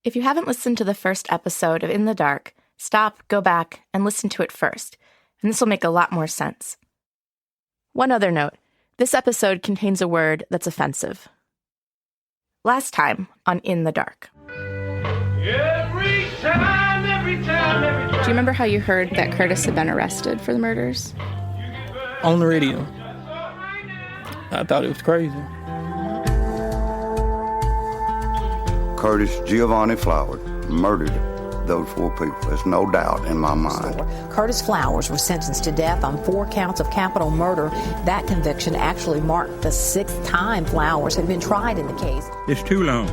If you haven't listened to the first episode of In the Dark, stop, go back, and listen to it first, and this will make a lot more sense. One other note, this episode contains a word that's offensive. Last time on In the Dark. Every time. Do you remember how you heard that Curtis had been arrested for the murders? On the radio. I thought it was crazy. Curtis Giovanni Flowers murdered those 4 people. There's no doubt in my mind. Curtis Flowers was sentenced to death on 4 counts of capital murder. That conviction actually marked the 6th time Flowers had been tried in the case. It's too long.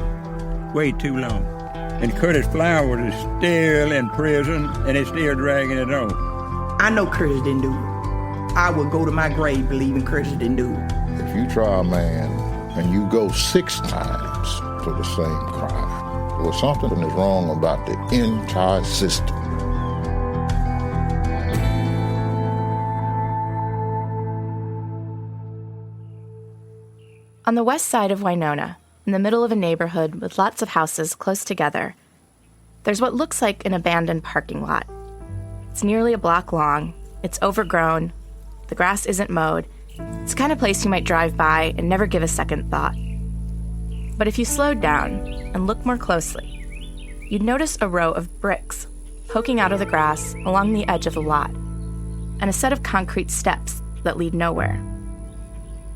Way too long. And Curtis Flowers is still in prison, and it's still dragging it on. I know Curtis didn't do it. I would go to my grave believing Curtis didn't do it. If you try a man and you go 6 times for the same crime, well, something is wrong about the entire system. On the west side of Winona, in the middle of a neighborhood with lots of houses close together, there's what looks like an abandoned parking lot. It's nearly a block long, it's overgrown, the grass isn't mowed. It's the kind of place you might drive by and never give a second thought. But if you slowed down and looked more closely, you'd notice a row of bricks poking out of the grass along the edge of the lot, and a set of concrete steps that lead nowhere.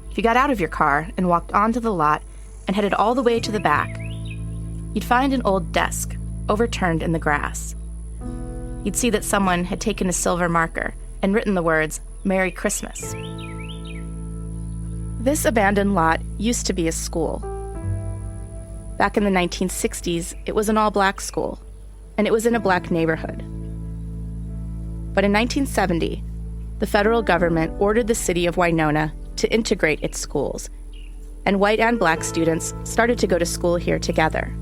If you got out of your car and walked onto the lot and headed all the way to the back, you'd find an old desk overturned in the grass. You'd see that someone had taken a silver marker and written the words, "Merry Christmas." This abandoned lot used to be a school. Back in the 1960s, it was an all-black school, and it was in a black neighborhood. But in 1970, the federal government ordered the city of Winona to integrate its schools, and white and black students started to go to school here together.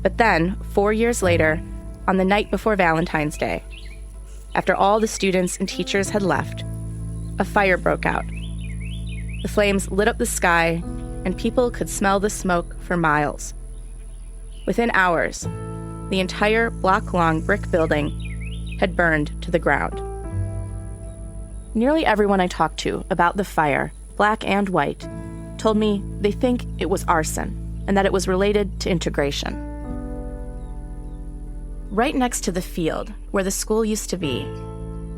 But then, 4 years later, on the night before Valentine's Day, after all the students and teachers had left, a fire broke out. The flames lit up the sky, and people could smell the smoke for miles. Within hours, the entire block-long brick building had burned to the ground. Nearly everyone I talked to about the fire, black and white, told me they think it was arson and that it was related to integration. Right next to the field where the school used to be,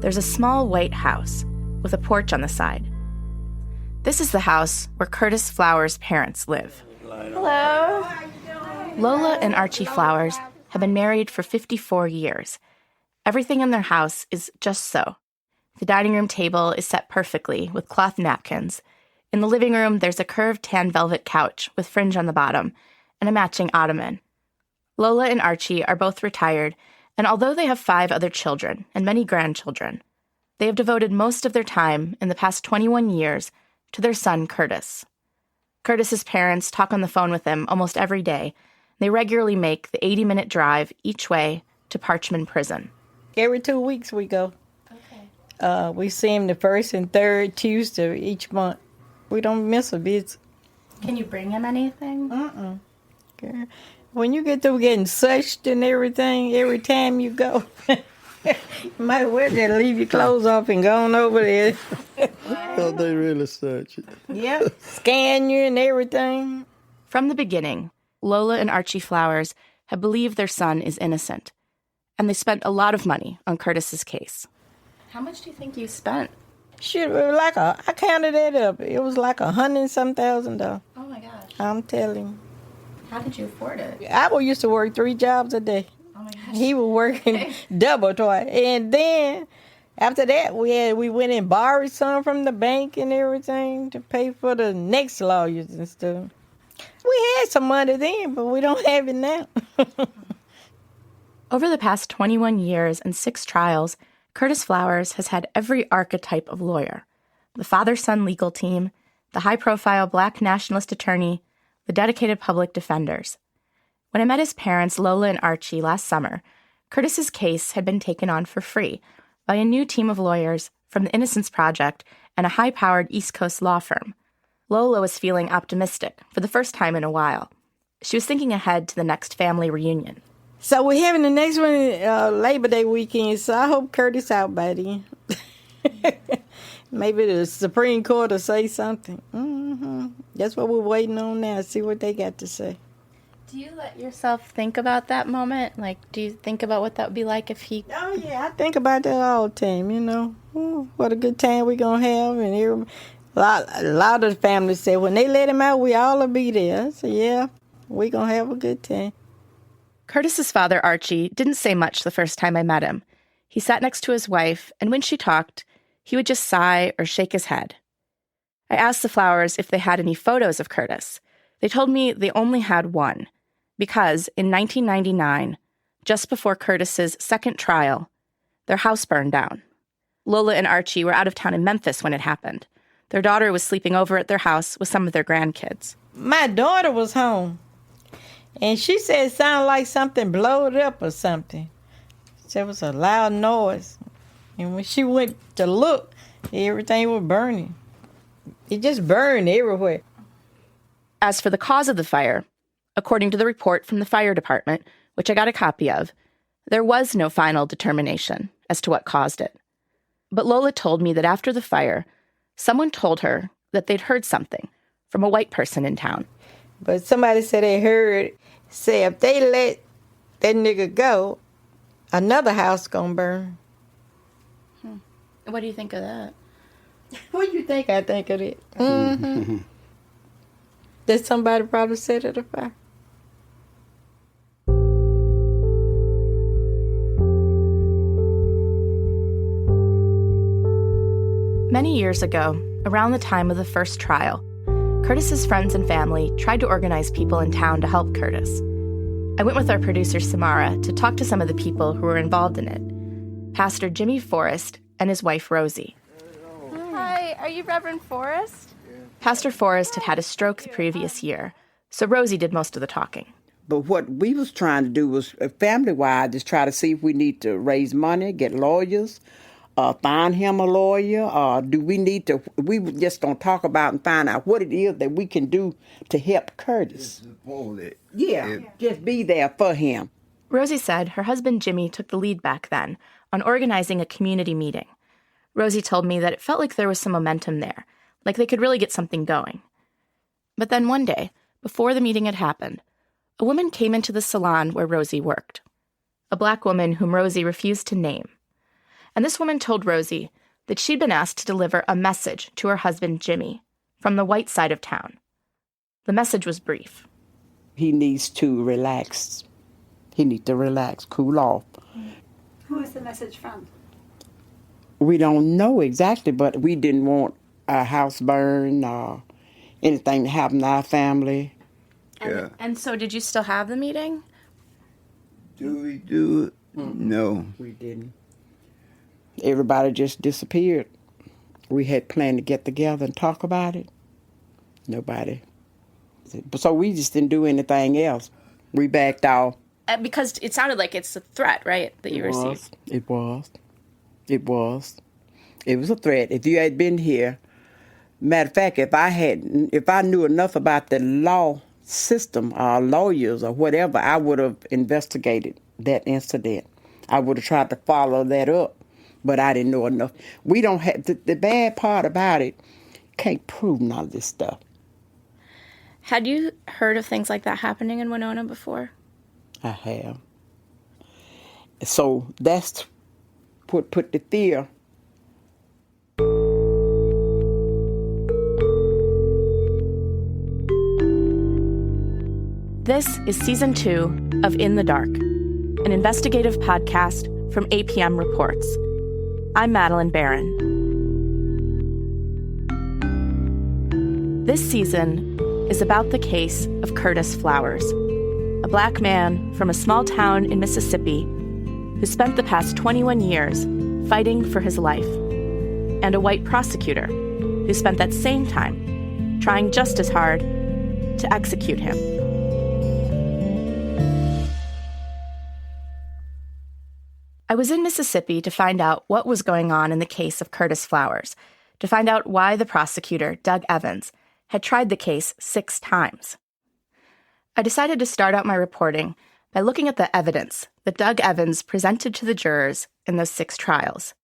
there's a small white house with a porch on the side. This is the house where Curtis Flowers' parents live. Hello. Lola and Archie Flowers have been married for 54 years. Everything in their house is just so. The dining room table is set perfectly with cloth napkins. In the living room, there's a curved tan velvet couch with fringe on the bottom and a matching ottoman. Lola and Archie are both retired, and although they have 5 other children and many grandchildren, they have devoted most of their time in the past 21 years to their son, Curtis. Curtis's parents talk on the phone with him almost every day. They regularly make the 80-minute drive each way to Parchman Prison. Every 2 weeks we go. Okay. We see him the first and third Tuesday each month. We don't miss a visit. Can you bring him anything? Girl, when you get through getting suched and everything, every time you go, you might well just leave your clothes off and go on over there. Oh, they really search it. Yep, scan you and everything. From the beginning, Lola and Archie Flowers have believed their son is innocent, and they spent a lot of money on Curtis's case. How much do you think you spent? Shit, it was like I counted it up. It was like $100,000. Oh my gosh. I'm telling you. How did you afford it? I used to work 3 jobs a day. Oh my gosh. He was working double twice. And then after that, we went and borrowed some from the bank and everything to pay for the next lawyers and stuff. We had some money then, but we don't have it now. Over the past 21 years and 6 trials, Curtis Flowers has had every archetype of lawyer: the father-son legal team, the high-profile black nationalist attorney, the dedicated public defenders. When I met his parents, Lola and Archie, last summer, Curtis's case had been taken on for free by a new team of lawyers from the Innocence Project and a high-powered East Coast law firm. Lola was feeling optimistic for the first time in a while. She was thinking ahead to the next family reunion. So we're having the next one Labor Day weekend, so I hope Curtis out by then. Maybe the Supreme Court will say something. That's what we're waiting on now, see what they got to say. Do you let yourself think about that moment? Like, do you think about what that would be like if he... Oh, yeah, I think about that all the time, you know. Ooh, what a good time we're going to have. And a lot of the families say, when they let him out, we all will be there. So, yeah, we're going to have a good time. Curtis's father, Archie, didn't say much the first time I met him. He sat next to his wife, and when she talked, he would just sigh or shake his head. I asked the Flowers if they had any photos of Curtis. They told me they only had one, because in 1999, just before Curtis's second trial, their house burned down. Lola and Archie were out of town in Memphis when it happened. Their daughter was sleeping over at their house with some of their grandkids. My daughter was home, and she said it sounded like something blowed up or something. There was a loud noise. And when she went to look, everything was burning. It just burned everywhere. As for the cause of the fire, according to the report from the fire department, which I got a copy of, there was no final determination as to what caused it. But Lola told me that after the fire, someone told her that they'd heard something from a white person in town. But somebody said they heard, say if they let that nigga go, another house gonna burn. What do you think of that? What do you think I think of it? That somebody probably set it afire. Many years ago, around the time of the first trial, Curtis's friends and family tried to organize people in town to help Curtis. I went with our producer, Samara, to talk to some of the people who were involved in it. Pastor Jimmy Forrest and his wife, Rosie. Hi, are you Reverend Forrest? Pastor Forrest had had a stroke the previous year, so Rosie did most of the talking. But what we was trying to do was, family-wide, is try to see if we need to raise money, get lawyers, find him a lawyer, or do we need to, we just going to talk about and find out what it is that we can do to help Curtis. Just be there for him. Rosie said her husband Jimmy took the lead back then on organizing a community meeting. Rosie told me that it felt like there was some momentum there, like they could really get something going. But then one day, before the meeting had happened, a woman came into the salon where Rosie worked. A black woman whom Rosie refused to name. And this woman told Rosie that she'd been asked to deliver a message to her husband Jimmy from the white side of town. The message was brief. He needs to relax. He needs to relax, cool off. Who is the message from? We don't know exactly, but we didn't want our house burned or anything to happen to our family. And so did you still have the meeting? Do we do it? No. We didn't. Everybody just disappeared. We had planned to get together and talk about it. Nobody. So we just didn't do anything else. We backed off. Because it sounded like it's a threat, right, that you received? It was. It was a threat. If you had been here, matter of fact, if I knew enough about the law system or lawyers or whatever, I would have investigated that incident. I would have tried to follow that up, but I didn't know enough. We don't have, the bad part about it, can't prove none of this stuff. Had you heard of things like that happening in Winona before? I have. So that's what put the fear. This is Season 2 of In the Dark, an investigative podcast from APM Reports. I'm Madeline Barron. This season is about the case of Curtis Flowers, a black man from a small town in Mississippi who spent the past 21 years fighting for his life, and a white prosecutor who spent that same time trying just as hard to execute him. I was in Mississippi to find out what was going on in the case of Curtis Flowers, to find out why the prosecutor, Doug Evans, had tried the case 6 times. I decided to start out my reporting by looking at the evidence that Doug Evans presented to the jurors in those 6 trials.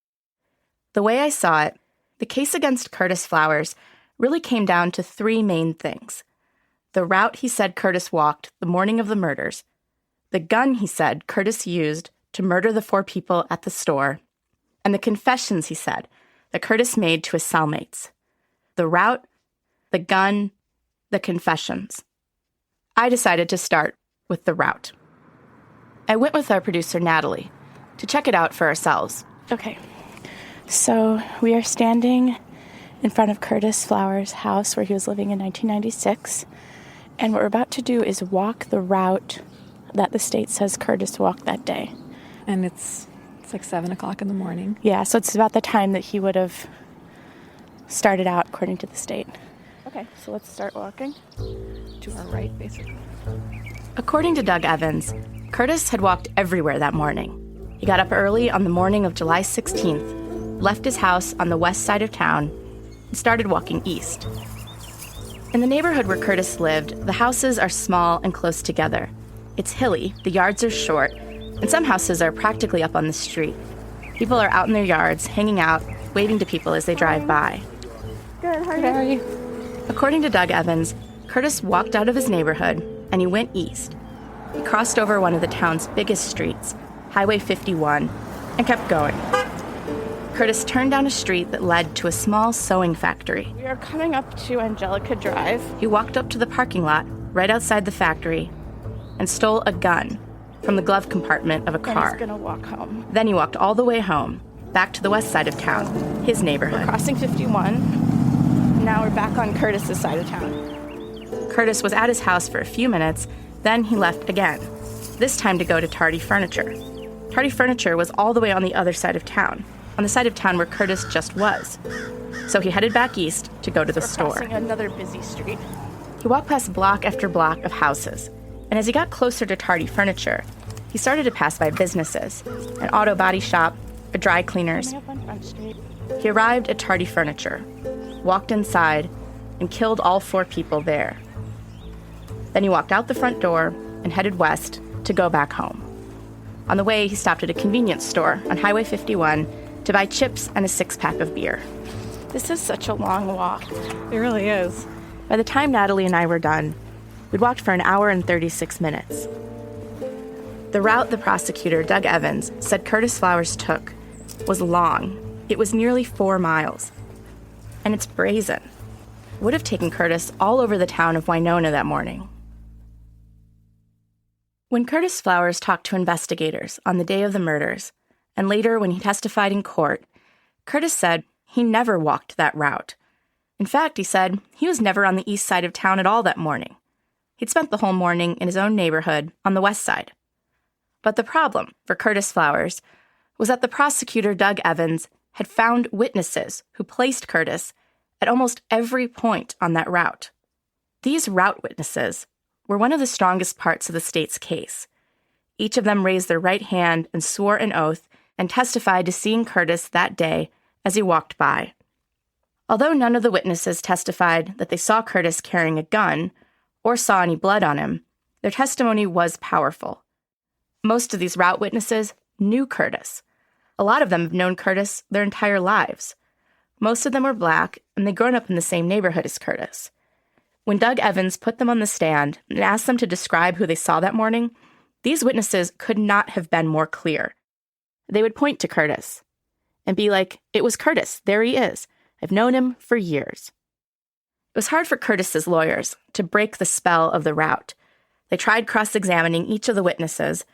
The way I saw it, the case against Curtis Flowers really came down to 3 main things. The route he said Curtis walked the morning of the murders, the gun he said Curtis used to murder the 4 people at the store, and the confessions he said that Curtis made to his cellmates. The route, the gun, the confessions. I decided to start with the route. I went with our producer, Natalie, to check it out for ourselves. Okay, so we are standing in front of Curtis Flowers' house where he was living in 1996, and what we're about to do is walk the route that the state says Curtis walked that day. And it's like 7 o'clock in the morning. Yeah, so it's about the time that he would have started out, according to the state. Okay, so let's start walking. To our right, basically. According to Doug Evans, Curtis had walked everywhere that morning. He got up early on the morning of July 16th, left his house on the west side of town, and started walking east. In the neighborhood where Curtis lived, the houses are small and close together. It's hilly, the yards are short, and some houses are practically up on the street. People are out in their yards, hanging out, waving to people as they drive by. Good, how are you? According to Doug Evans, Curtis walked out of his neighborhood and he went east. He crossed over one of the town's biggest streets, Highway 51, and kept going. Curtis turned down a street that led to a small sewing factory. We are coming up to Angelica Drive. He walked up to the parking lot right outside the factory and stole a gun from the glove compartment of a car. He's gonna walk home. Then he walked all the way home, back to the west side of town, his neighborhood. We're crossing 51. Now we're back on Curtis's side of town. Curtis was at his house for a few minutes, then he left again, this time to go to Tardy Furniture. Tardy Furniture was all the way on the other side of town, on the side of town where Curtis just was. So he headed back east to go to the store. Crossing another busy street. He walked past block after block of houses, and as he got closer to Tardy Furniture, he started to pass by businesses, an auto body shop, a dry cleaner's. He arrived at Tardy Furniture, walked inside, and killed all 4 people there. Then he walked out the front door and headed west to go back home. On the way, he stopped at a convenience store on Highway 51 to buy chips and a 6-pack of beer. This is such a long walk. It really is. By the time Natalie and I were done, we'd walked for an hour and 36 minutes. The route the prosecutor, Doug Evans, said Curtis Flowers took was long. It was nearly 4 miles. And it's brazen. It would have taken Curtis all over the town of Winona that morning. When Curtis Flowers talked to investigators on the day of the murders, and later when he testified in court, Curtis said he never walked that route. In fact, he said he was never on the east side of town at all that morning. He'd spent the whole morning in his own neighborhood on the west side. But the problem for Curtis Flowers was that the prosecutor, Doug Evans, had found witnesses who placed Curtis at almost every point on that route. These route witnesses were one of the strongest parts of the state's case. Each of them raised their right hand and swore an oath and testified to seeing Curtis that day as he walked by. Although none of the witnesses testified that they saw Curtis carrying a gun or saw any blood on him, their testimony was powerful. Most of these route witnesses knew Curtis. A lot of them have known Curtis their entire lives. Most of them were Black, and they'd grown up in the same neighborhood as Curtis. When Doug Evans put them on the stand and asked them to describe who they saw that morning, these witnesses could not have been more clear. They would point to Curtis and be like, "It was Curtis. There he is. I've known him for years." It was hard for Curtis's lawyers to break the spell of the route. They tried cross-examining each of the witnesses,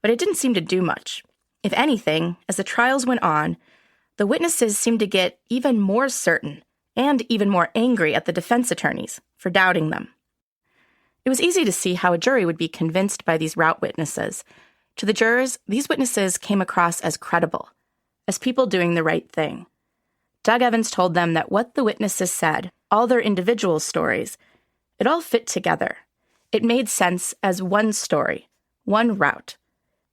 but it didn't seem to do much. If anything, as the trials went on, the witnesses seemed to get even more certain and even more angry at the defense attorneys for doubting them. It was easy to see how a jury would be convinced by these route witnesses. To the jurors, these witnesses came across as credible, as people doing the right thing. Doug Evans told them that what the witnesses said, all their individual stories, it all fit together. It made sense as one story, one route,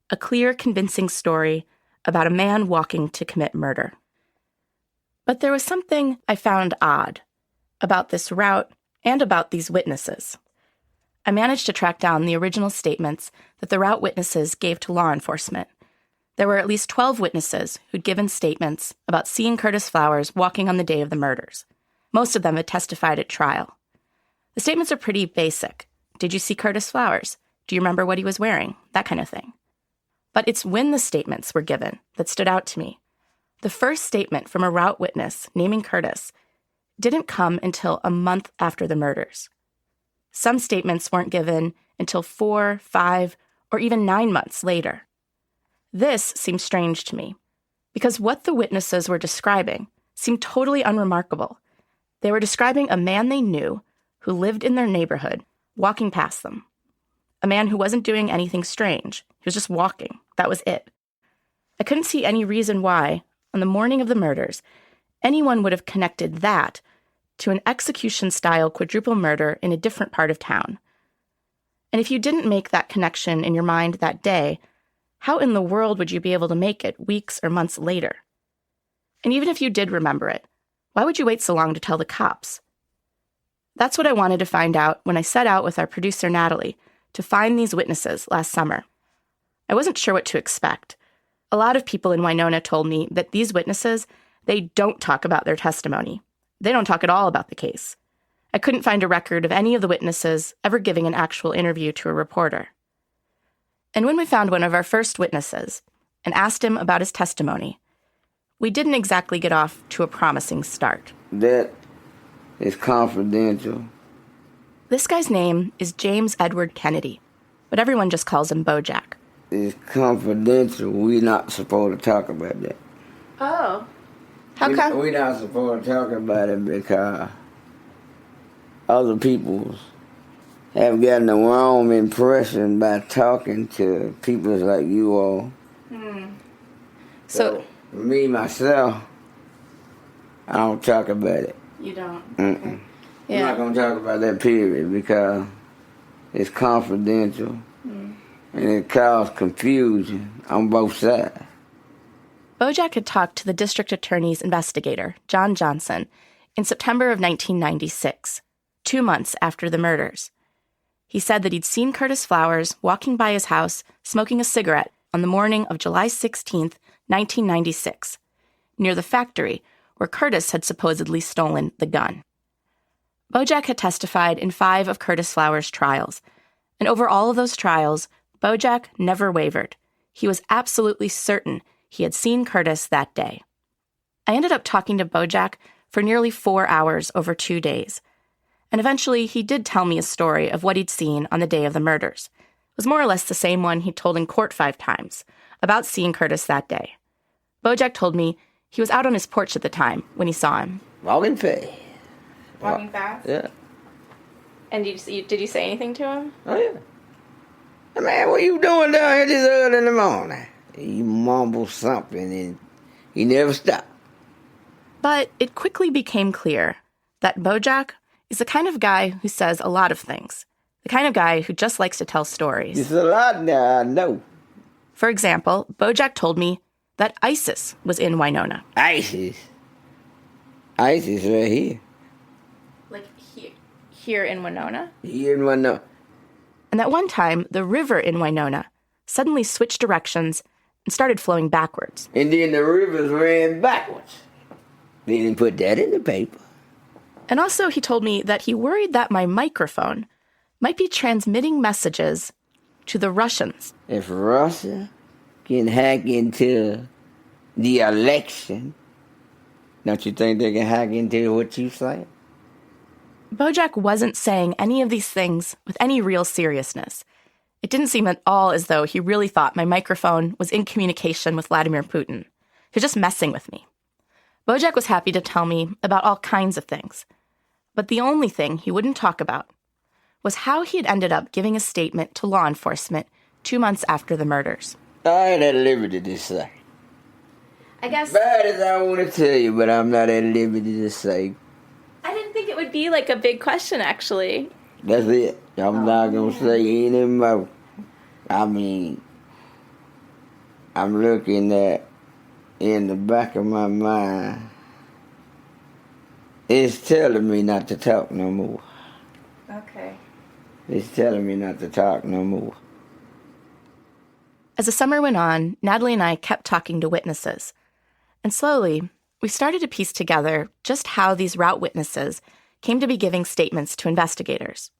a clear, convincing story about a man walking to commit murder. But there was something I found odd about this route and about these witnesses. I managed to track down the original statements that the route witnesses gave to law enforcement. There were at least 12 witnesses who'd given statements about seeing Curtis Flowers walking on the day of the murders. Most of them had testified at trial. The statements are pretty basic. Did you see Curtis Flowers? Do you remember what he was wearing? That kind of thing. But it's when the statements were given that stood out to me. The first statement from a route witness naming Curtis didn't come until a month after the murders. Some statements weren't given until 4, 5, or even 9 months later. This seemed strange to me, because what the witnesses were describing seemed totally unremarkable. They were describing a man they knew who lived in their neighborhood, walking past them. A man who wasn't doing anything strange. He was just walking. That was it. I couldn't see any reason why, on the morning of the murders, anyone would have connected that to an execution-style quadruple murder in a different part of town. And if you didn't make that connection in your mind that day, how in the world would you be able to make it weeks or months later? And even if you did remember it, why would you wait so long to tell the cops? That's what I wanted to find out when I set out with our producer Natalie to find these witnesses last summer. I wasn't sure what to expect. A lot of people in Winona told me that these witnesses, they don't talk about their testimony. They don't talk at all about the case. I couldn't find a record of any of the witnesses ever giving an actual interview to a reporter. And when we found one of our first witnesses and asked him about his testimony, we didn't exactly get off to a promising start. That is confidential. This guy's name is James Edward Kennedy, but everyone just calls him Bojack. It's confidential. We're not supposed to talk about that. Oh. How come? We're not supposed to talk about it because other people have gotten the wrong impression by talking to people like you all. So me, myself, I don't talk about it. You don't? Okay. Yeah. I'm not going to talk about that period because it's confidential and it caused confusion on both sides. Bojack had talked to the district attorney's investigator, John Johnson, in September of 1996, 2 months after the murders. He said that he'd seen Curtis Flowers walking by his house smoking a cigarette on the morning of July 16th, 1996, near the factory where Curtis had supposedly stolen the gun. Bojack had testified in 5 of Curtis Flowers' trials, and over all of those trials, Bojack never wavered. He was absolutely certain he had seen Curtis that day. I ended up talking to Bojack for nearly 4 hours over 2 days, and eventually he did tell me a story of what he'd seen on the day of the murders. It was more or less the same one he'd told in court 5 times, about seeing Curtis that day. Bojack told me he was out on his porch at the time when he saw him. Walking fast. Walking fast? Yeah. And did you say anything to him? Oh, yeah. Hey, man, what you doing down here this early in the morning? He mumbled something and he never stopped. But it quickly became clear that Bojack is the kind of guy who says a lot of things. The kind of guy who just likes to tell stories. It's a lot now, I know. For example, Bojack told me that ISIS was in Winona. ISIS? ISIS right here. Like here in Winona? Here in Winona. And that one time, the river in Winona suddenly switched directions and started flowing backwards. And then the rivers ran backwards. They didn't put that in the paper. And also he told me that he worried that my microphone might be transmitting messages to the Russians. If Russia can hack into the election, don't you think they can hack into what you say? Bojack wasn't saying any of these things with any real seriousness. It didn't seem at all as though he really thought my microphone was in communication with Vladimir Putin. He was just messing with me. Bojack was happy to tell me about all kinds of things. But the only thing he wouldn't talk about was how he had ended up giving a statement to law enforcement 2 months after the murders. I ain't at liberty to say. I guess... Bad as I want to tell you, but I'm not at liberty to say. I didn't think it would be like a big question, actually. That's it. I'm not going to say any more. I mean, I'm looking at, in the back of my mind, it's telling me not to talk no more. Okay. He's telling me not to talk no more. As the summer went on, Natalie and I kept talking to witnesses. And slowly, we started to piece together just how these route witnesses came to be giving statements to investigators.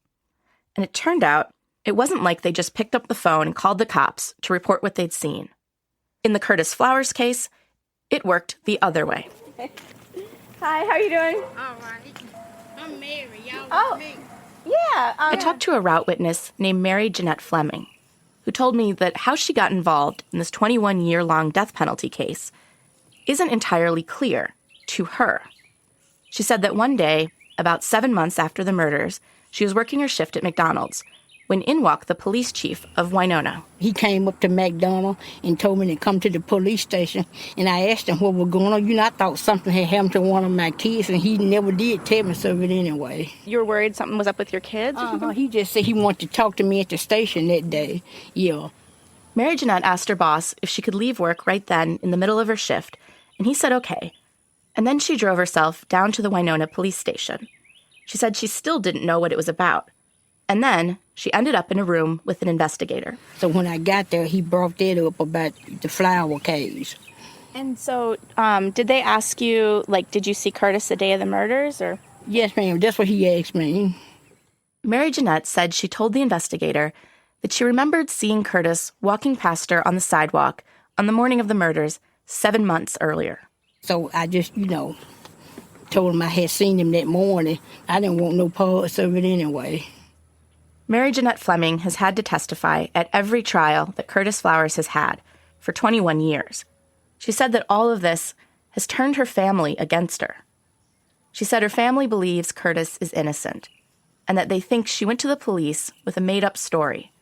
And it turned out it wasn't like they just picked up the phone and called the cops to report what they'd seen. In the Curtis Flowers case, it worked the other way. Hi, how are you doing? All right. I'm Mary. Y'all Oh, with me? yeah. I talked to a route witness named Mary Jeanette Fleming, who told me that how she got involved in this 21-year-long death penalty case isn't entirely clear to her. She said that one day, about 7 months after the murders, she was working her shift at McDonald's when in walked the police chief of Winona. He came up to McDonald's and told me to come to the police station. And I asked him what was going on. You know, I thought something had happened to one of my kids, and he never did tell me of it anyway. You were worried something was up with your kids? He just said he wanted to talk to me at the station that day. Yeah. Mary Jeanette asked her boss if she could leave work right then in the middle of her shift, and he said okay. And then she drove herself down to the Winona police station. She said she still didn't know what it was about. And then she ended up in a room with an investigator. So when I got there, he brought that up about the flower case. And so, did they ask you, like, did you see Curtis the day of the murders, or? Yes, ma'am. That's what he asked me. Mary Jeanette said she told the investigator that she remembered seeing Curtis walking past her on the sidewalk on the morning of the murders 7 months earlier. So I just, told him I had seen him that morning. I didn't want no parts of it anyway. Mary Jeanette Fleming has had to testify at every trial that Curtis Flowers has had for 21 years. She said that all of this has turned her family against her. She said her family believes Curtis is innocent and that they think she went to the police with a made-up story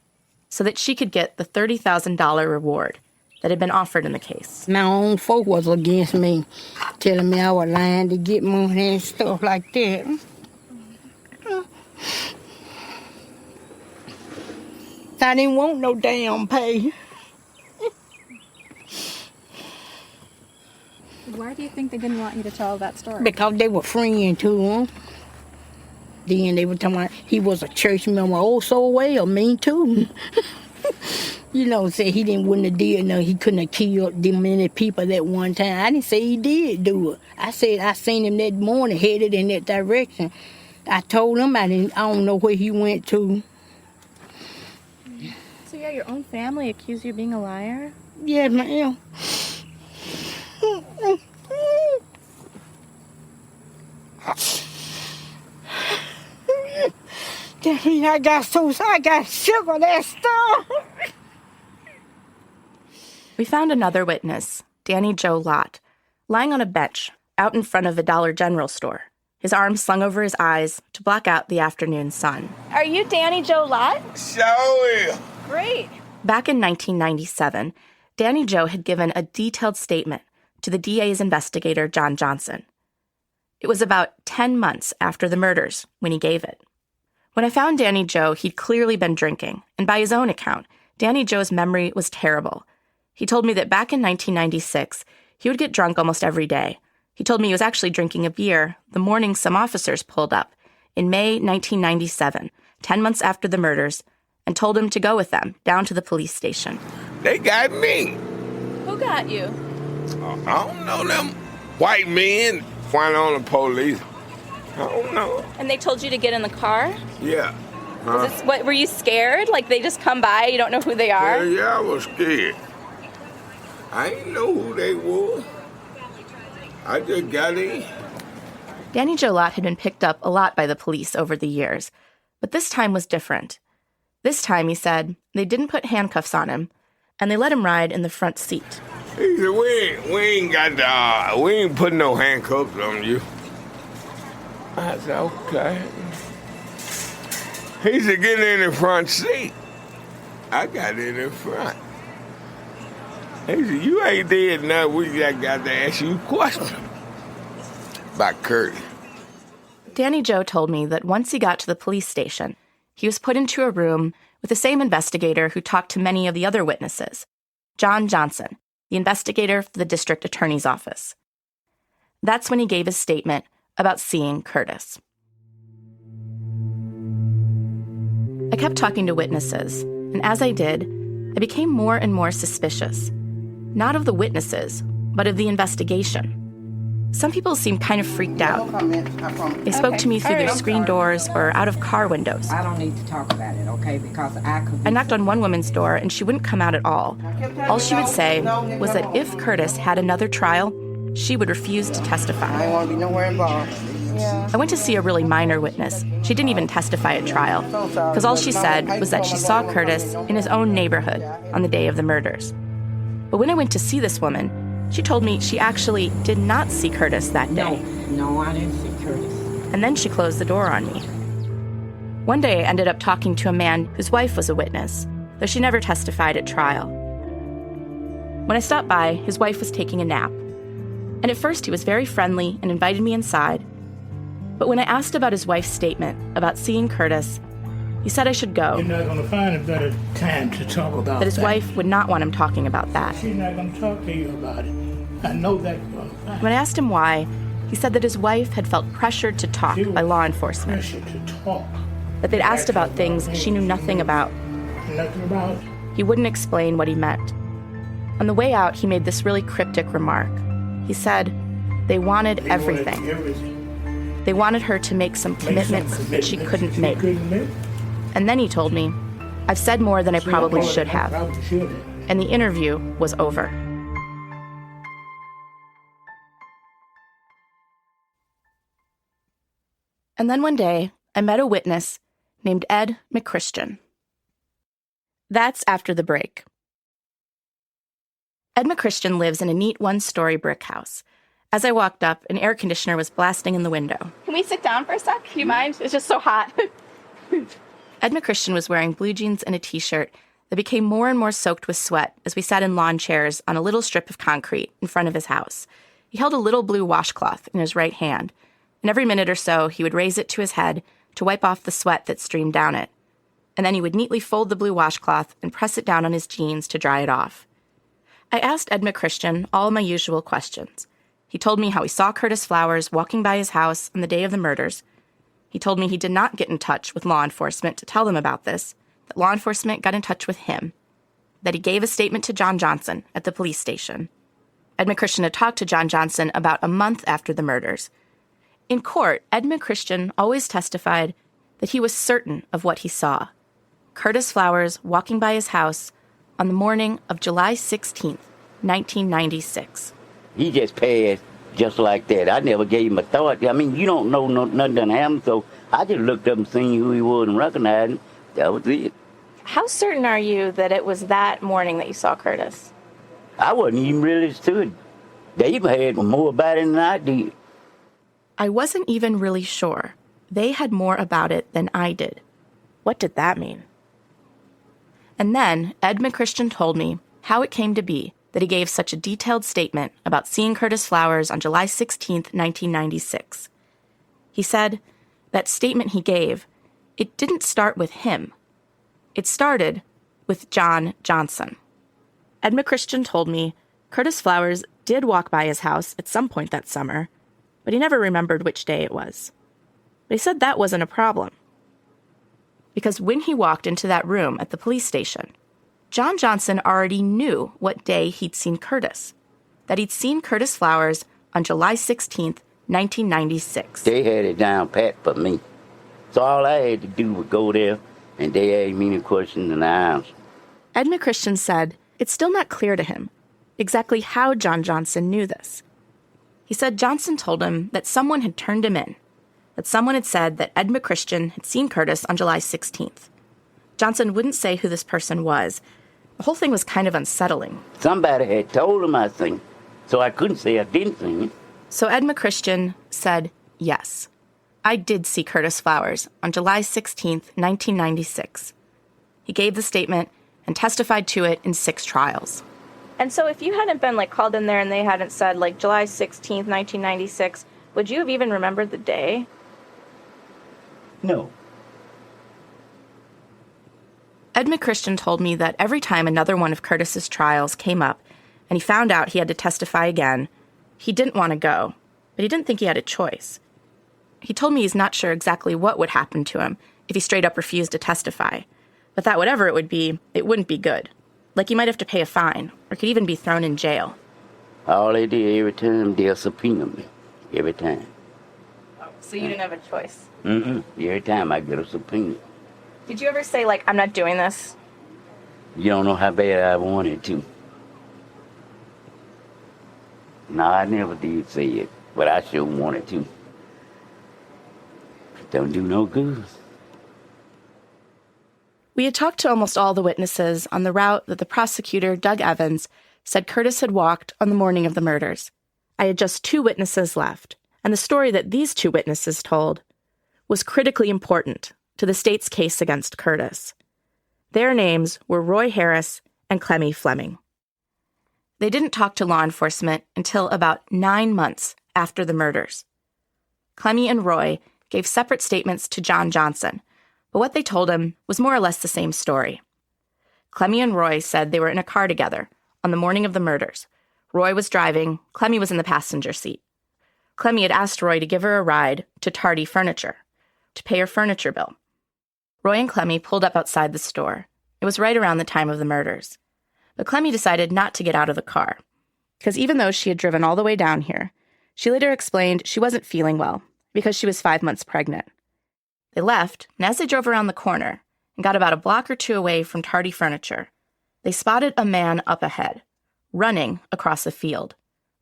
so that she could get the $30,000 reward that had been offered in the case. My own folk was against me, telling me I was lying to get money and stuff like that. I didn't want no damn pay. Why do you think they didn't want you to tell that story? Because they were friends to him. Then they were talking about he was a church member. Oh, so well, me too. Said he wouldn't have did no, he couldn't have killed them many people that one time. I didn't say he did do it. I said I seen him that morning headed in that direction. I told him I don't know where he went to. So yeah, your own family accused you of being a liar? Yeah, ma'am. I got sick of that stuff. We found another witness, Danny Joe Lott, lying on a bench out in front of a Dollar General store, his arms slung over his eyes to block out the afternoon sun. Are you Danny Joe Lott? Sure. Great. Back in 1997, Danny Joe had given a detailed statement to the DA's investigator, John Johnson. It was about 10 months after the murders when he gave it. When I found Danny Joe, he'd clearly been drinking, and by his own account, Danny Joe's memory was terrible. He told me that back in 1996, he would get drunk almost every day. He told me he was actually drinking a beer the morning some officers pulled up in May 1997, 10 months after the murders, and told him to go with them down to the police station. They got me. Who got you? I don't know them white men flying on the police. I don't know. And they told you to get in the car? Yeah. What, were you scared? Like they just come by, you don't know who they are? Yeah, I was scared. I didn't know who they were. I just got in. Danny Joe Lott had been picked up a lot by the police over the years, but this time was different. This time, he said, they didn't put handcuffs on him, and they let him ride in the front seat. He said, we ain't putting no handcuffs on you. I said, okay. He said, get in the front seat. I got in the front. He said, you ain't did nothing. We just got to ask you a question about Curtis. Danny Joe told me that once he got to the police station, he was put into a room with the same investigator who talked to many of the other witnesses, John Johnson, the investigator for the district attorney's office. That's when he gave his statement about seeing Curtis. I kept talking to witnesses, and as I did, I became more and more suspicious. Not of the witnesses, but of the investigation. Some people seemed kind of freaked out. They spoke to me through their screen doors or out of car windows. I don't need to talk about it, okay? Because I knocked on one woman's door, and she wouldn't come out at all. All she would say was that if Curtis had another trial, she would refuse to testify. I don't want to be nowhere involved. I went to see a really minor witness. She didn't even testify at trial, because all she said was that she saw Curtis in his own neighborhood on the day of the murders. But when I went to see this woman, she told me she actually did not see Curtis that day. No, I didn't see Curtis. And then she closed the door on me. One day I ended up talking to a man whose wife was a witness, though she never testified at trial. When I stopped by, his wife was taking a nap. And at first he was very friendly and invited me inside. But when I asked about his wife's statement about seeing Curtis, he said I should go. You're not going to find a better time to talk about that. That his wife would not want him talking about that. She's not going to talk to you about it. I know that for a fact. When I asked him why, he said that his wife had felt pressured to talk by law enforcement. Pressured to talk. That they'd asked about things she knew nothing about. Nothing about? He wouldn't explain what he meant. On the way out, he made this really cryptic remark. He said they wanted everything. They wanted her to make some commitments that she couldn't make. And then he told me, I've said more than I probably should have. And the interview was over. And then one day, I met a witness named Ed McChristian. That's after the break. Ed McChristian lives in a neat one-story brick house. As I walked up, an air conditioner was blasting in the window. Can we sit down for a sec? Do you mind? It's just so hot. Ed McChristian was wearing blue jeans and a t-shirt that became more and more soaked with sweat as we sat in lawn chairs on a little strip of concrete in front of his house. He held a little blue washcloth in his right hand, and every minute or so he would raise it to his head to wipe off the sweat that streamed down it. And then he would neatly fold the blue washcloth and press it down on his jeans to dry it off. I asked Ed McChristian all my usual questions. He told me how he saw Curtis Flowers walking by his house on the day of the murders. He told me he did not get in touch with law enforcement to tell them about this, that law enforcement got in touch with him, that he gave a statement to John Johnson at the police station. Ed McChristian had talked to John Johnson about a month after the murders. In court, Ed McChristian always testified that he was certain of what he saw. Curtis Flowers walking by his house on the morning of July 16th, 1996. He just passed just like that. I never gave him a thought. I mean, you don't know nothing done happened, so I just looked up and seen who he was and recognized him. That was it. How certain are you that it was that morning that you saw Curtis? I wasn't even really stood. Dave had more about it than I did. I wasn't even really sure. They had more about it than I did. What did that mean? And then Ed McChristian told me how it came to be that he gave such a detailed statement about seeing Curtis Flowers on July 16th, 1996. He said that statement he gave, it didn't start with him. It started with John Johnson. Ed McChristian told me Curtis Flowers did walk by his house at some point that summer, but he never remembered which day it was. But he said that wasn't a problem. Because when he walked into that room at the police station, John Johnson already knew what day he'd seen Curtis, that he'd seen Curtis Flowers on July 16th, 1996. They had it down pat for me. So all I had to do was go there, and they asked me any questions and I answered. Ed McChristian said it's still not clear to him exactly how John Johnson knew this. He said Johnson told him that someone had turned him in, that someone had said that Ed McChristian had seen Curtis on July 16th. Johnson wouldn't say who this person was. The whole thing was kind of unsettling. Somebody had told him I seen, so I couldn't say I didn't see him. So Ed McChristian said, yes, I did see Curtis Flowers on July 16th, 1996. He gave the statement and testified to it in 6 trials. And so if you hadn't been called in there and they hadn't said July 16th, 1996, would you have even remembered the day? No. Ed McChristian told me that every time another one of Curtis's trials came up and he found out he had to testify again, he didn't want to go, but he didn't think he had a choice. He told me he's not sure exactly what would happen to him if he straight up refused to testify, but that whatever it would be, it wouldn't be good. Like he might have to pay a fine, or could even be thrown in jail. All they did every time, they'll subpoena me. Every time. So you didn't have a choice? Every time I get a subpoena. Did you ever say, like, I'm not doing this? You don't know how bad I wanted to. No, I never did say it, but I sure wanted to. It don't do no good. We had talked to almost all the witnesses on the route that the prosecutor, Doug Evans, said Curtis had walked on the morning of the murders. I had just 2 witnesses left, and the story that these 2 witnesses told was critically important to the state's case against Curtis. Their names were Roy Harris and Clemmy Fleming. They didn't talk to law enforcement until about 9 months after the murders. Clemmy and Roy gave separate statements to John Johnson, but what they told him was more or less the same story. Clemmy and Roy said they were in a car together on the morning of the murders. Roy was driving, Clemmy was in the passenger seat. Clemmy had asked Roy to give her a ride to Tardy Furniture to pay her furniture bill. Roy and Clemmy pulled up outside the store. It was right around the time of the murders. But Clemmy decided not to get out of the car, because even though she had driven all the way down here, she later explained she wasn't feeling well because she was 5 months pregnant. They left, and as they drove around the corner and got about a block or 2 away from Tardy Furniture, they spotted a man up ahead, running across a field,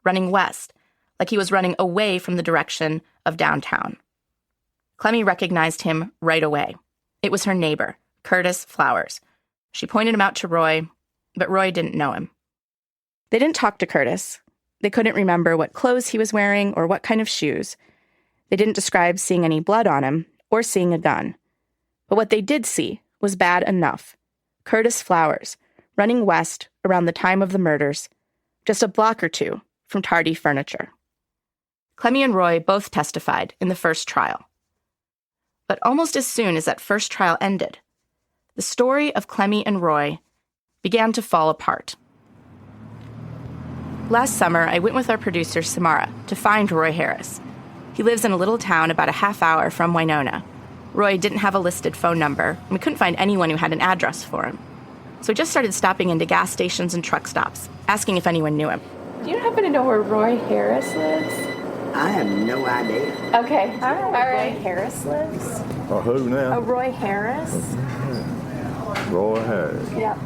running west, like he was running away from the direction of downtown. Clemmy recognized him right away. It was her neighbor, Curtis Flowers. She pointed him out to Roy, but Roy didn't know him. They didn't talk to Curtis. They couldn't remember what clothes he was wearing or what kind of shoes. They didn't describe seeing any blood on him or seeing a gun. But what they did see was bad enough. Curtis Flowers, running west around the time of the murders, just a block or 2 from Tardy Furniture. Clemmy and Roy both testified in the first trial. But almost as soon as that first trial ended, the story of Clemmy and Roy began to fall apart. Last summer, I went with our producer, Samara, to find Roy Harris. He lives in a little town about a half hour from Winona. Roy didn't have a listed phone number, and we couldn't find anyone who had an address for him. So we just started stopping into gas stations and truck stops, asking if anyone knew him. Do you happen to know where Roy Harris lives? I have no idea. Okay. All right. Roy Harris lives? Who now? Roy Harris? Roy Harris. Yep.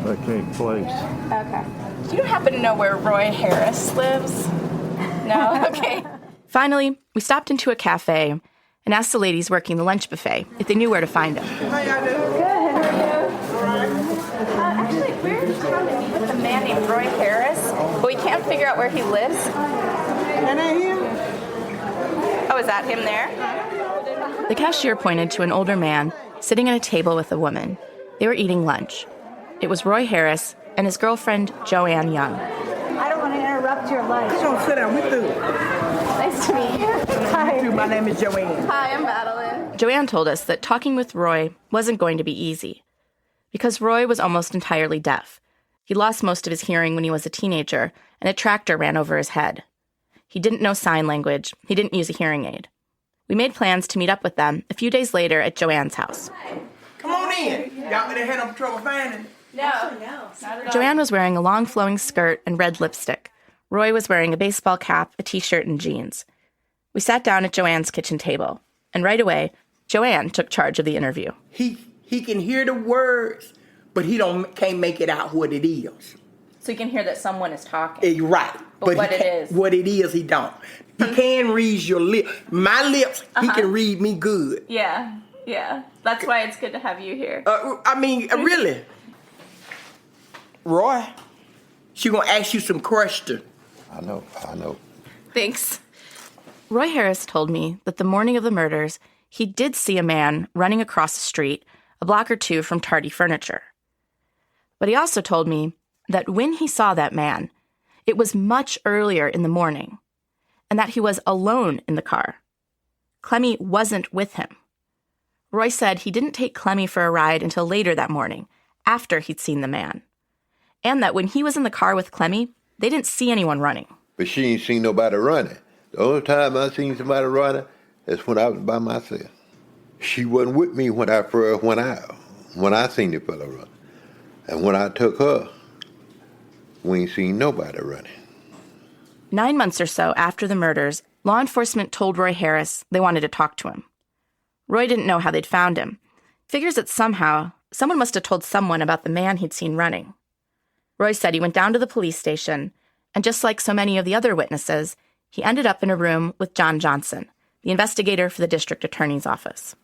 I can't place. Okay. Do you happen to know where Roy Harris lives? No? Okay. Finally, we stopped into a cafe and asked the ladies working the lunch buffet if they knew where to find him. How y'all doing? Good. How are you? Actually, we're trying to meet with a man named Roy Harris, but we can't figure out where he lives. That ain't him? Oh, is that him there? The cashier pointed to an older man sitting at a table with a woman. They were eating lunch. It was Roy Harris and his girlfriend, Joanne Young. I don't want to interrupt your lunch. Come on, sit down. We through. Nice to meet you. Hi. My name is Joanne. Hi, I'm Madeline. Joanne told us that talking with Roy wasn't going to be easy because Roy was almost entirely deaf. He lost most of his hearing when he was a teenager, and a tractor ran over his head. He didn't know sign language. He didn't use a hearing aid. We made plans to meet up with them a few days later at Joanne's house. Come on in. Y'all been having trouble finding? No. Joanne was wearing a long flowing skirt and red lipstick. Roy was wearing a baseball cap, a t-shirt, and jeans. We sat down at Joanne's kitchen table, and right away, Joanne took charge of the interview. He can hear the words, but can't make it out what it is. So you can hear that someone is talking. Right. But what it is. What it is, he don't. He can read your lips. My lips, he can read me good. Yeah. That's why it's good to have you here. Really. Roy, she gonna ask you some questions. I know. Thanks. Roy Harris told me that the morning of the murders, he did see a man running across the street a block or 2 from Tardy Furniture. But he also told me that when he saw that man, it was much earlier in the morning, and that he was alone in the car. Clemmy wasn't with him. Roy said he didn't take Clemmy for a ride until later that morning, after he'd seen the man, and that when he was in the car with Clemmy, they didn't see anyone running. But she ain't seen nobody running. The only time I seen somebody running is when I was by myself. She wasn't with me when I seen the fella run. And when I took her, we ain't seen nobody running. 9 months or so after the murders, law enforcement told Roy Harris they wanted to talk to him. Roy didn't know how they'd found him. Figures that somehow, someone must have told someone about the man he'd seen running. Roy said he went down to the police station, and just like so many of the other witnesses, he ended up in a room with John Johnson, the investigator for the district attorney's office.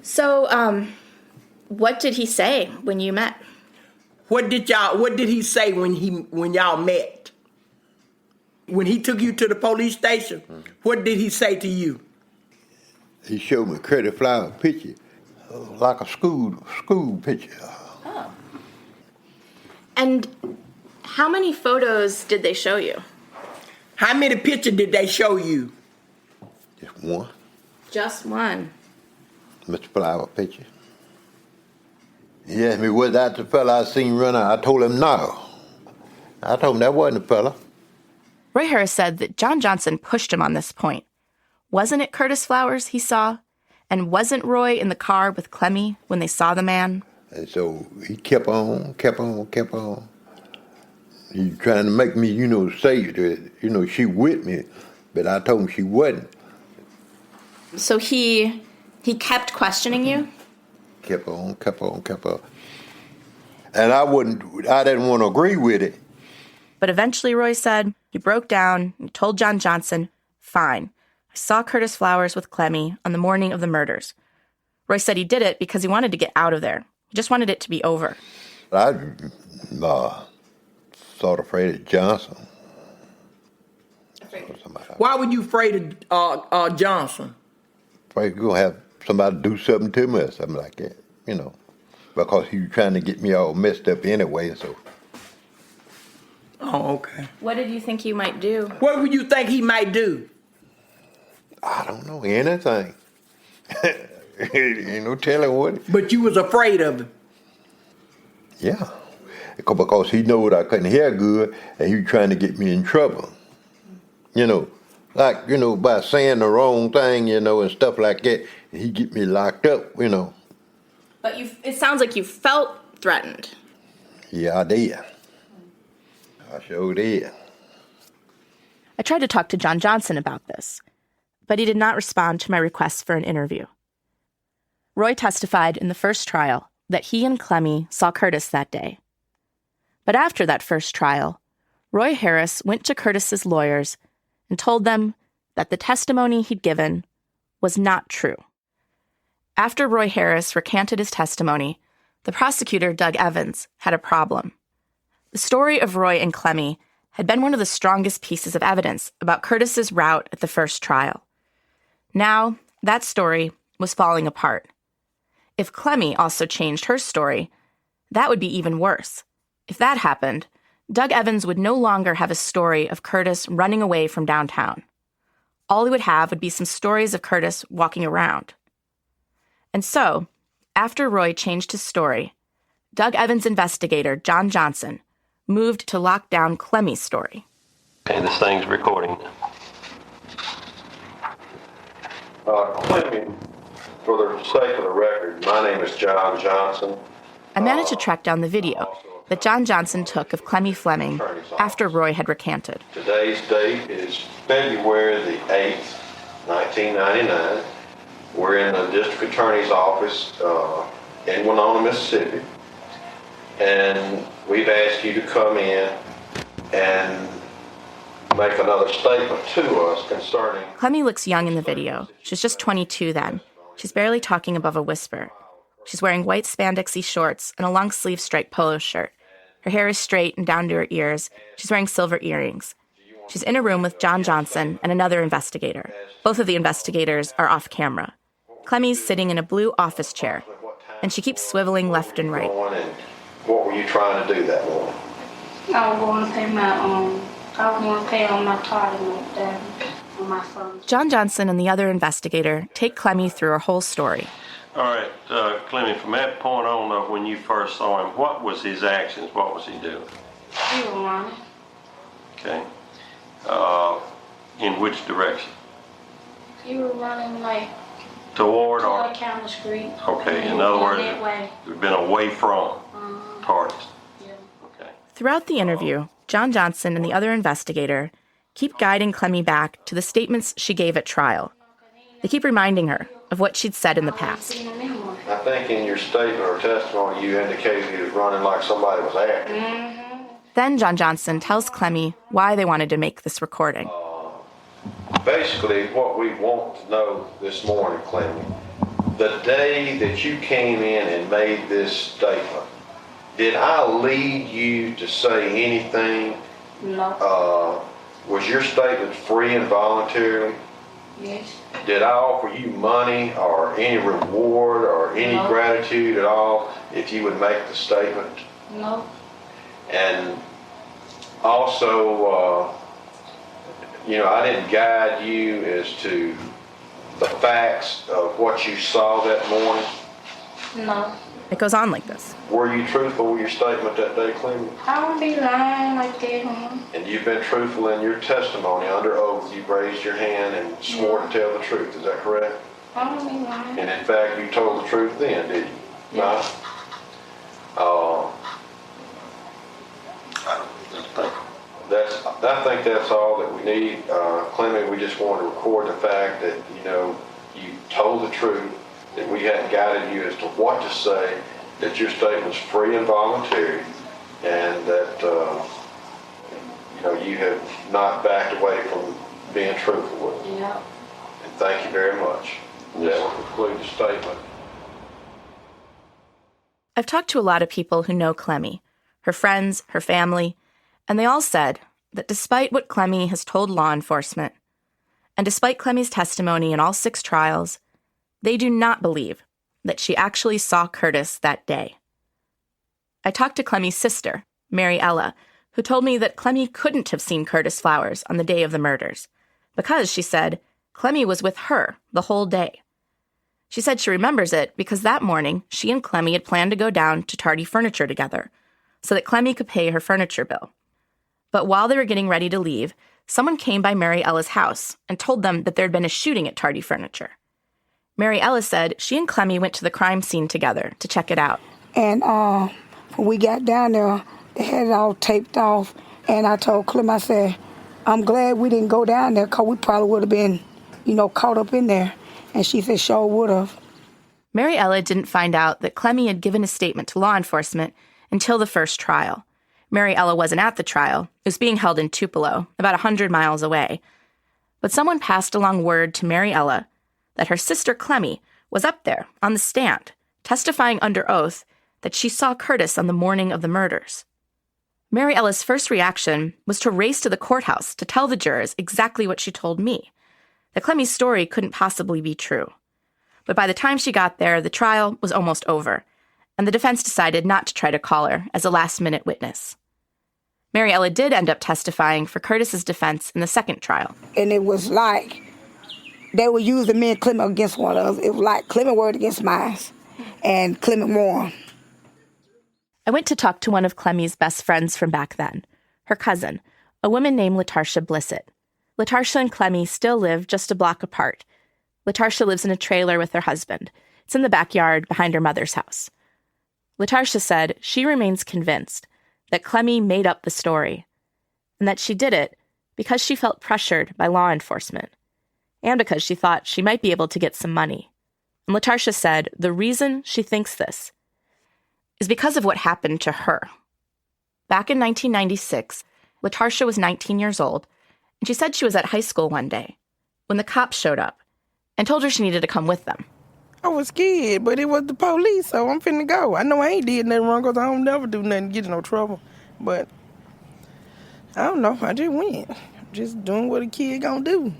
So, what did he say when you met? What did he say when y'all met? When he took you to the police station, what did he say to you? He showed me Curtis Flower picture, like a school picture. Oh. And how many photos did they show you? How many pictures did they show you? Just one. Just one. Mr. Flower picture. He asked me, was that the fella I seen running? I told him no. I told him that wasn't the fella. Roy Harris said that John Johnson pushed him on this point. Wasn't it Curtis Flowers he saw? And wasn't Roy in the car with Clemmy when they saw the man? And so he kept on. He trying to make me, say that, she with me. But I told him she wasn't. So he kept questioning you? Kept on. And I didn't want to agree with it. But eventually, Roy said, he broke down and told John Johnson, fine, I saw Curtis Flowers with Clemmy on the morning of the murders. Roy said he did it because he wanted to get out of there. He just wanted it to be over. I sort of afraid of Johnson. Why were you afraid of Johnson? Afraid you're going to have somebody do something to me or something like that, because he was trying to get me all messed up anyway, so. Oh, okay. What did you think you might do? What would you think he might do? I don't know, anything. Ain't no telling what. But you was afraid of him? Yeah, because he knew I couldn't hear good, and he was trying to get me in trouble. By saying the wrong thing, and stuff like that, and he get me locked up, But it sounds like you felt threatened. Yeah, I did. I sure did. I tried to talk to John Johnson about this, but he did not respond to my request for an interview. Roy testified in the first trial that he and Clemmy saw Curtis that day. But after that first trial, Roy Harris went to Curtis's lawyers and told them that the testimony he'd given was not true. After Roy Harris recanted his testimony, the prosecutor, Doug Evans, had a problem. The story of Roy and Clemmy had been one of the strongest pieces of evidence about Curtis's route at the first trial. Now, that story was falling apart. If Clemmy also changed her story, that would be even worse. If that happened, Doug Evans would no longer have a story of Curtis running away from downtown. All he would have would be some stories of Curtis walking around. And so, after Roy changed his story, Doug Evans' investigator, John Johnson, moved to lock down Clemmy's story. Okay, this thing's recording. Clemmy, for the sake of the record, my name is John Johnson. I managed to track down the video that John Johnson took of Clemmy Fleming after Roy had recanted. Today's date is February the 8th, 1999. We're in the district attorney's office in Winona, Mississippi. And we've asked you to come in and make another statement to us concerning... Clemmy looks young in the video. She's just 22 then. She's barely talking above a whisper. She's wearing white spandexy shorts and a long-sleeve striped polo shirt. Her hair is straight and down to her ears. She's wearing silver earrings. She's in a room with John Johnson and another investigator. Both of the investigators are off camera. Clemmy's sitting in a blue office chair, and she keeps swiveling left and right. What were you trying to do that morning? I was going to pay on my car on my phone. John Johnson and the other investigator take Clemmy through her whole story. All right, Clemmy, from that point on, when you first saw him, what was his actions? What was he doing? He was running. Okay. In which direction? He was running like Toward County Street. Okay, in other words, you've been away from parties. Throughout the interview, John Johnson and the other investigator keep guiding Clemmy back to the statements she gave at trial. They keep reminding her of what she'd said in the past. I think in your statement or testimony you indicated he was running like somebody was after him. Then John Johnson tells Clemmy why they wanted to make this recording. Basically, what we want to know this morning, Clemmy, the day that you came in and made this statement, did I lead you to say anything? No. Was your statement free and voluntary? Yes. Did I offer you money or any reward or any gratitude at all if you would make the statement? No. And also, I didn't guide you as to the facts of what you saw that morning? No. It goes on like this. Were you truthful with your statement that day, Clemmy? I don't be lying like that. And you've been truthful in your testimony under oath. You've raised your hand and swore to tell the truth. Is that correct? I don't be lying. And in fact, you told the truth then, did you? Yeah. I think that's all that we need. Clemmy, we just want to record the fact that, you told the truth, that we hadn't guided you as to what to say, that your statement's free and voluntary, and that, you have not backed away from being truthful with us. Yeah. And thank you very much. That will conclude the statement. I've talked to a lot of people who know Clemmy, her friends, her family, and they all said that despite what Clemmy has told law enforcement, and despite Clemmy's testimony in all 6 trials, they do not believe that she actually saw Curtis that day. I talked to Clemmy's sister, Mary Ella, who told me that Clemmy couldn't have seen Curtis Flowers on the day of the murders, because, she said, Clemmy was with her the whole day. She said she remembers it because that morning she and Clemmy had planned to go down to Tardy Furniture together so that Clemmy could pay her furniture bill. But while they were getting ready to leave, someone came by Mary Ella's house and told them that there had been a shooting at Tardy Furniture. Mary Ella said she and Clemmy went to the crime scene together to check it out. And when we got down there, they had it all taped off. And I told Clemmy, I said, I'm glad we didn't go down there because we probably would have been, caught up in there. And she said, sure would have. Mary Ella didn't find out that Clemmy had given a statement to law enforcement until the first trial. Mary Ella wasn't at the trial. It was being held in Tupelo, about 100 miles away. But someone passed along word to Mary Ella that her sister Clemmy was up there on the stand, testifying under oath that she saw Curtis on the morning of the murders. Mary Ella's first reaction was to race to the courthouse to tell the jurors exactly what she told me, that Clemmy's story couldn't possibly be true. But by the time she got there, the trial was almost over, and the defense decided not to try to call her as a last-minute witness. Mary Ella did end up testifying for Curtis's defense in the second trial. And it was like they were using me and Clement against one another. It was like Clement word against mine, and Clement won. I went to talk to one of Clemmy's best friends from back then, her cousin, a woman named Latarsha Blissett. Latarsha and Clemmy still live just a block apart. Latarsha lives in a trailer with her husband. It's in the backyard behind her mother's house. Latarsha said she remains convinced that Clemmy made up the story, and that she did it because she felt pressured by law enforcement, and because she thought she might be able to get some money. And Latarsha said the reason she thinks this is because of what happened to her. Back in 1996, Latarsha was 19 years old, and she said she was at high school one day when the cops showed up and told her she needed to come with them. I was scared, but it was the police, so I'm finna go. I know I ain't did nothing wrong because I don't never do nothing to get in no trouble. But I don't know, I just went. Just doing what a kid gonna do.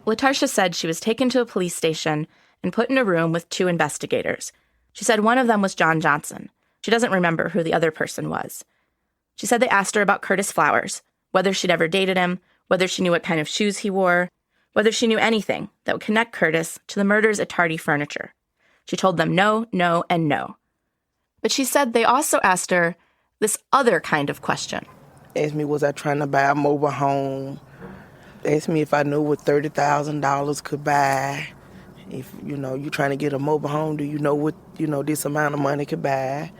Latarsha said she was taken to a police station and put in a room with 2 investigators. She said one of them was John Johnson. She doesn't remember who the other person was. She said they asked her about Curtis Flowers, whether she'd ever dated him, whether she knew what kind of shoes he wore, whether she knew anything that would connect Curtis to the murders at Tardy Furniture. She told them no, no, and no. But she said they also asked her this other kind of question. Asked me, was I trying to buy a mobile home? Asked me if I knew what $30,000 could buy. If, you're trying to get a mobile home, do you know what, this amount of money could buy?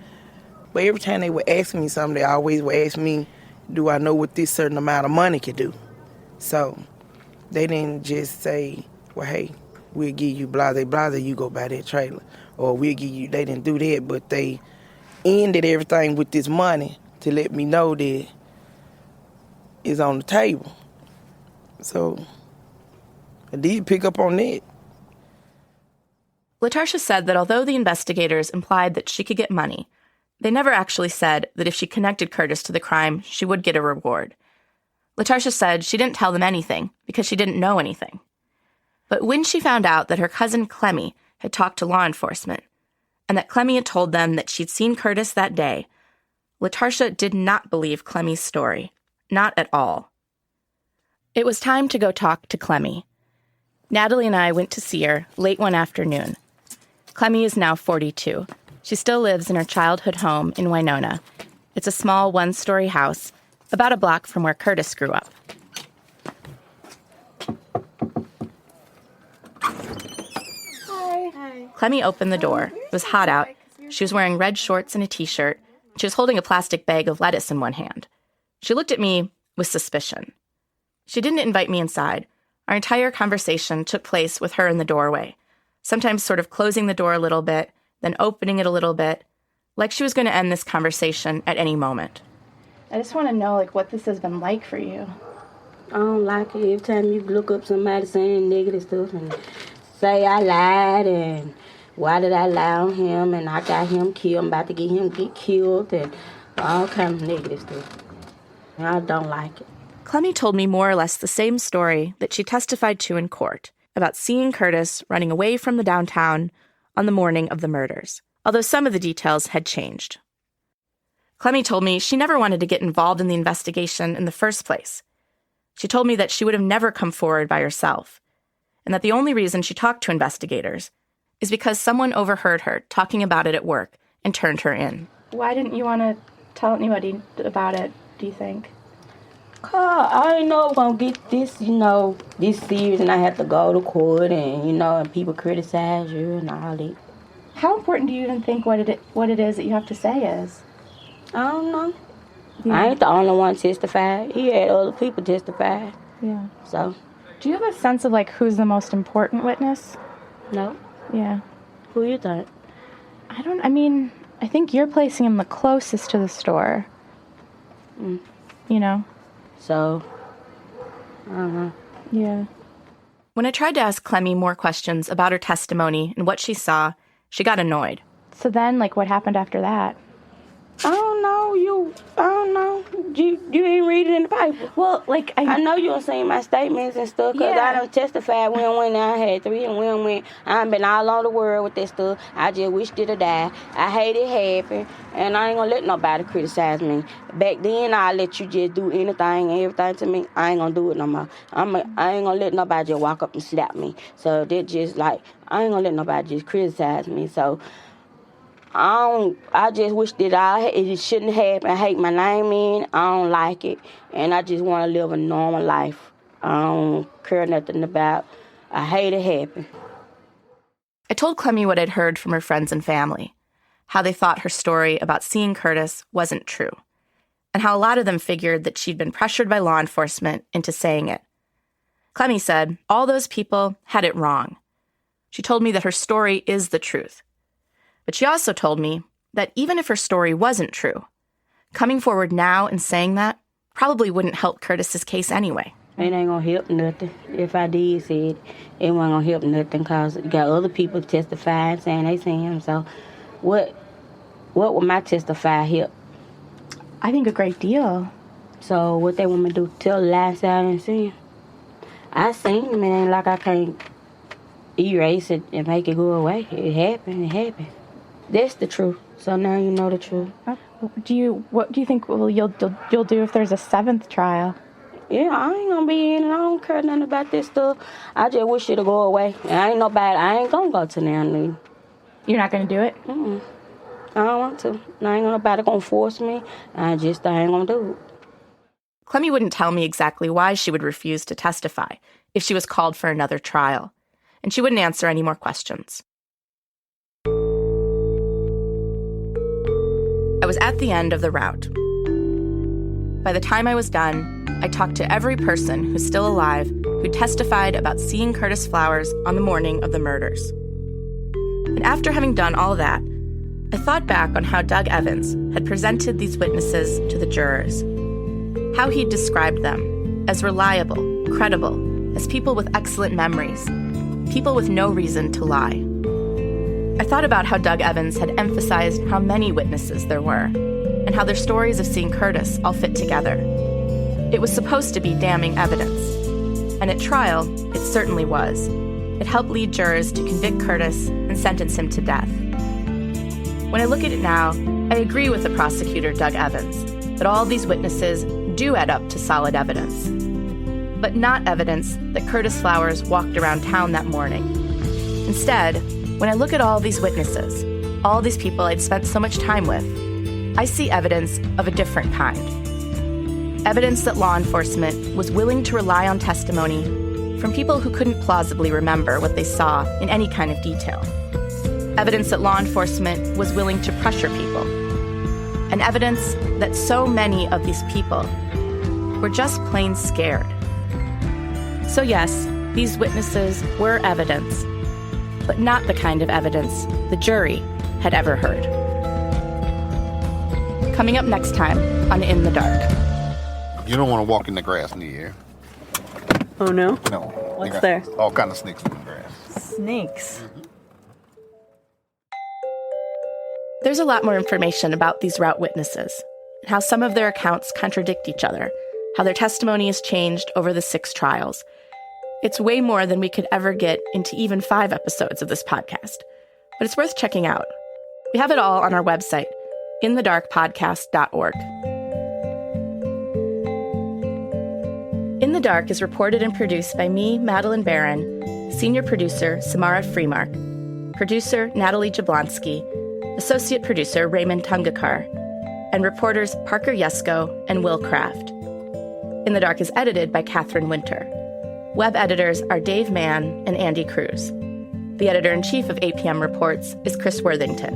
But every time they would ask me something, they always would ask me, do I know what this certain amount of money could do? So they didn't just say, well, hey, we'll give you blase, you go buy that trailer. Or we'll give you, they didn't do that, but they ended everything with this money to let me know that it's on the table. So I did pick up on that. LaTarsha said that although the investigators implied that she could get money, they never actually said that if she connected Curtis to the crime, she would get a reward. LaTarsha said she didn't tell them anything because she didn't know anything. But when she found out that her cousin Clemmy had talked to law enforcement and that Clemmy had told them that she'd seen Curtis that day, LaTarsha did not believe Clemmy's story. Not at all. It was time to go talk to Clemmy. Natalie and I went to see her late one afternoon. Clemmy is now 42. She still lives in her childhood home in Winona. It's a small one-story house, about a block from where Curtis grew up. Hi. Clemmy opened the door. It was hot out. She was wearing red shorts and a t-shirt. She was holding a plastic bag of lettuce in one hand. She looked at me with suspicion. She didn't invite me inside. Our entire conversation took place with her in the doorway, sometimes sort of closing the door a little bit, then opening it a little bit, like she was going to end this conversation at any moment. I just want to know, what this has been like for you. I don't like it. Every time you look up somebody saying negative stuff and say I lied and why did I lie on him and I got him killed, I'm about to get killed and all kind of negative stuff. I don't like it. Clemmy told me more or less the same story that she testified to in court about seeing Curtis running away from the downtown on the morning of the murders, although some of the details had changed. Clemmy told me she never wanted to get involved in the investigation in the first place. She told me that she would have never come forward by herself, and that the only reason she talked to investigators is because someone overheard her talking about it at work and turned her in. Why didn't you want to tell anybody about it, do you think? I didn't know I was going to get this, this serious and I had to go to court and, and people criticize you and all that. How important do you even think what it is that you have to say is? I don't know. Yeah. I ain't the only one testify. He had other people testify. Yeah. So. Do you have a sense of, who's the most important witness? No. Yeah. Who you think? I think you're placing him the closest to the store. So, I don't know. Yeah. When I tried to ask Clemmy more questions about her testimony and what she saw, she got annoyed. So then, what happened after that? I don't know. You didn't read it in the paper. Well, I know you done seen my statements and stuff, because I done testified when I had 3 and when I've been all over the world with that stuff. I just wished it to die. I hate it happen, and I ain't gonna let nobody criticize me. Back then, I let you just do anything and everything to me. I ain't gonna do it no more. I ain't gonna let nobody just walk up and slap me. So that just I ain't gonna let nobody just criticize me. So I just wish that it shouldn't happen. I hate my name in. I don't like it. And I just want to live a normal life. I don't care nothing about. I hate it happen. I told Clemmy what I'd heard from her friends and family, how they thought her story about seeing Curtis wasn't true, and how a lot of them figured that she'd been pressured by law enforcement into saying it. Clemmy said all those people had it wrong. She told me that her story is the truth. But she also told me that even if her story wasn't true, coming forward now and saying that probably wouldn't help Curtis's case anyway. It ain't gonna help nothing. If I did say it, it wasn't gonna help nothing because you got other people testifying saying they seen him. So what would my testify help? I think a great deal. So what they want me to do, tell lies out and see him? I seen him, and it ain't like I can't erase it and make it go away. It happened. That's the truth. So now you know the truth. What do you think you'll do if there's a 7th trial? Yeah, I ain't gonna be in it. I don't care nothing about this stuff. I just wish it'll go away. And I ain't gonna go to now. You're not gonna do it? I don't want to. I ain't nobody gonna force me. I ain't gonna do it. Clemmy wouldn't tell me exactly why she would refuse to testify if she was called for another trial. and she wouldn't answer any more questions. I was at the end of the route. By the time I was done, I talked to every person who's still alive who testified about seeing Curtis Flowers on the morning of the murders. And after having done all that, I thought back on how Doug Evans had presented these witnesses to the jurors, how he'd described them as reliable, credible, as people with excellent memories, people with no reason to lie. I thought about how Doug Evans had emphasized how many witnesses there were, and how their stories of seeing Curtis all fit together. It was supposed to be damning evidence, and at trial, it certainly was. It helped lead jurors to convict Curtis and sentence him to death. When I look at it now, I agree with the prosecutor, Doug Evans, that all these witnesses do add up to solid evidence, but not evidence that Curtis Flowers walked around town that morning. Instead, when I look at all these witnesses, all these people I'd spent so much time with, I see evidence of a different kind. Evidence that law enforcement was willing to rely on testimony from people who couldn't plausibly remember what they saw in any kind of detail. Evidence that law enforcement was willing to pressure people. And evidence that so many of these people were just plain scared. So yes, these witnesses were evidence, but not the kind of evidence the jury had ever heard. Coming up next time on In the Dark. You don't want to walk in the grass near here. Oh, no? No. What's there? All kind of snakes in the grass. Snakes. There's a lot more information about these route witnesses, and how some of their accounts contradict each other, how their testimony has changed over the 6 trials. It's way more than we could ever get into even 5 episodes of this podcast, but it's worth checking out. We have it all on our website, inthedarkpodcast.org. In the Dark is reported and produced by me, Madeline Barron, senior producer Samara Freemark, producer Natalie Jablonski, associate producer Raymond Tungakar, and reporters Parker Yesko and Will Kraft. In the Dark is edited by Catherine Winter. Web editors are Dave Mann and Andy Cruz. The editor-in-chief of APM Reports is Chris Worthington.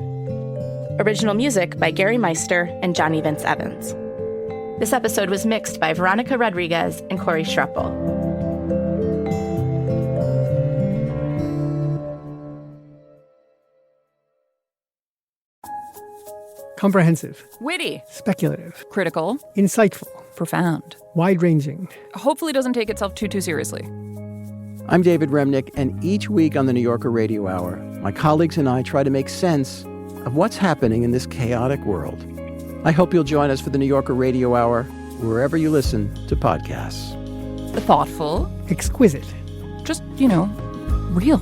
Original music by Gary Meister and Johnny Vince Evans. This episode was mixed by Veronica Rodriguez and Corey Schruppel. Comprehensive. Witty. Speculative. Critical. Insightful. Profound. Wide-ranging. Hopefully doesn't take itself too seriously. I'm David Remnick, and each week on the New Yorker Radio Hour, my colleagues and I try to make sense of what's happening in this chaotic world. I hope you'll join us for the New Yorker Radio Hour, wherever you listen to podcasts. Thoughtful. Exquisite. Just, real.